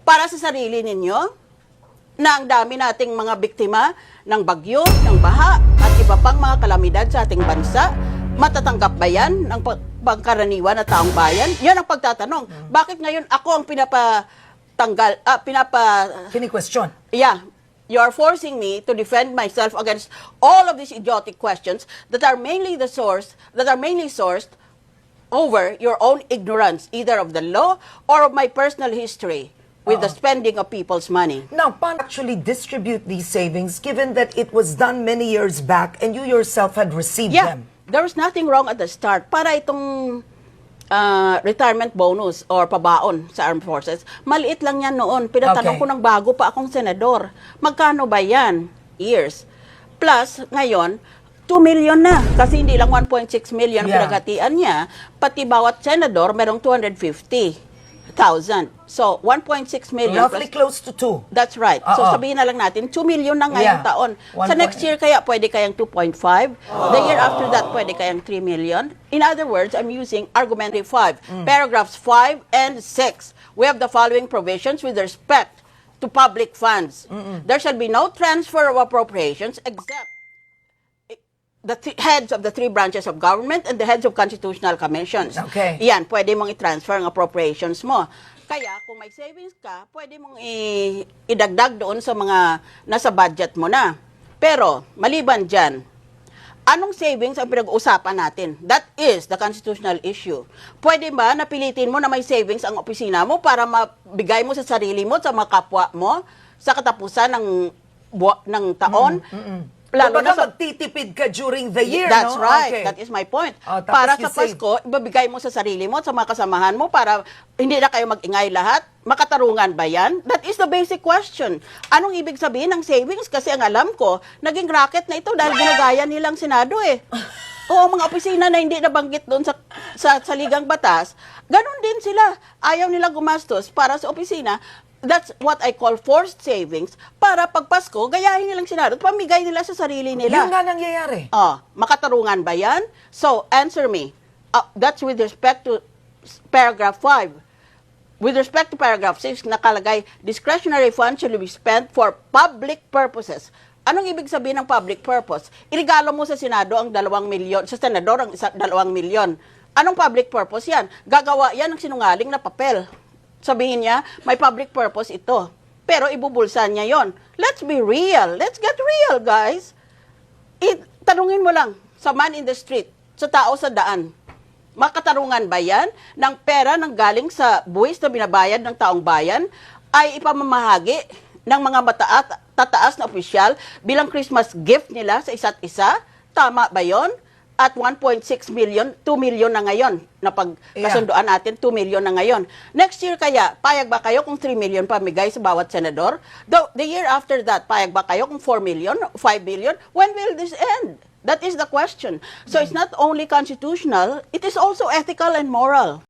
para sa sarili ninyo na ang dami nating mga biktima ng bagyo, ng baha, at iba pang mga kalamidad sa ating bansa? Matatanggap ba yan ng pangkaraniwan na taong bayan? Yan ang pagtatanong. Bakit ngayon ako ang Kini-question. Yeah, you are forcing me to defend myself against all of these idiotic questions that are mainly sourced over your own ignorance, either of the law or of my personal history with the spending of people's money. Now, paano actually distribute these savings given that it was done many years back and you yourself had received them? There was nothing wrong at the start. Para itong retirement bonus or pabaon sa armed forces, maliit lang yan noon. Pinatanong ko ng bago pa akong senador. Magkano ba yan? Years. Plus, ngayon, 2 million na. Kasi hindi lang 1.6 million pinaghatian niya. Pati bawat senador, merong 250,000. So, 1.6 million. Roughly close to 2. That's right. So, sabihin na lang natin, 2 million na ngayong taon. Sa next year kaya, pwede kayang 2.5. The year after that, pwede kayang 3 million. In other words, I'm using argumentary 5. Paragraphs 5 and 6. We have the following provisions with respect to public funds. There shall be no transfer of appropriations except the heads of the 3 branches of government and the heads of constitutional commissions. Okay. Yan, pwede mong i-transfer ang appropriations mo. Kaya, kung may savings ka, pwede mong idagdag doon sa mga nasa budget mo na. Pero, maliban dyan, anong savings ang pinag-uusapan natin? That is the constitutional issue. Pwede ba napilitin mo na may savings ang opisina mo para mabigay mo sa sarili mo, sa mga kapwa mo, sa katapusan ng taon? Lalo na magtitipid ka during the year, That's no? right. Okay. That is my point. Tapos Para sa Pasko, ibabigay mo sa sarili mo, sa mga kasamahan mo, para hindi na kayo mag-ingay lahat. Makatarungan ba yan? That is the basic question. Anong ibig sabihin ng savings? Kasi ang alam ko, naging racket na ito dahil ginagaya nilang Senado eh. Oo, mga opisina na hindi nabanggit doon sa ligang batas, ganun din sila. Ayaw nila gumastos para sa opisina. That's what I call forced savings para pag Pasko, gayahin nilang Senado at pamigay nila sa sarili nila. Yun nga nangyayari. Makatarungan ba yan? So, answer me. That's with respect to paragraph 5. With respect to paragraph 6, nakalagay, discretionary funds shall be spent for public purposes. Anong ibig sabihin ng public purpose? Irigalo mo sa Senado ang 2 milyon, sa Senador ang 2 milyon. Anong public purpose yan? Gagawa yan ng sinungaling na papel. Sabihin niya, may public purpose ito. Pero ibubulsan niya yon. Let's be real. Let's get real, guys. Tanungin mo lang sa man in the street, sa tao sa daan. Makatarungan ba yan ng pera ng galing sa buwis na binabayad ng taong bayan ay ipamamahagi ng mga tataas na opisyal bilang Christmas gift nila sa isa't isa? Tama ba yon? At 1.6 million, 2 million na ngayon. Na pagkasunduan natin, 2 million na ngayon. Next year kaya, payag ba kayo kung 3 million pamigay sa bawat senador? The year after that, payag ba kayo kung 4 million, 5 billion? When will this end? That is the question. So it's not only constitutional, it is also ethical and moral.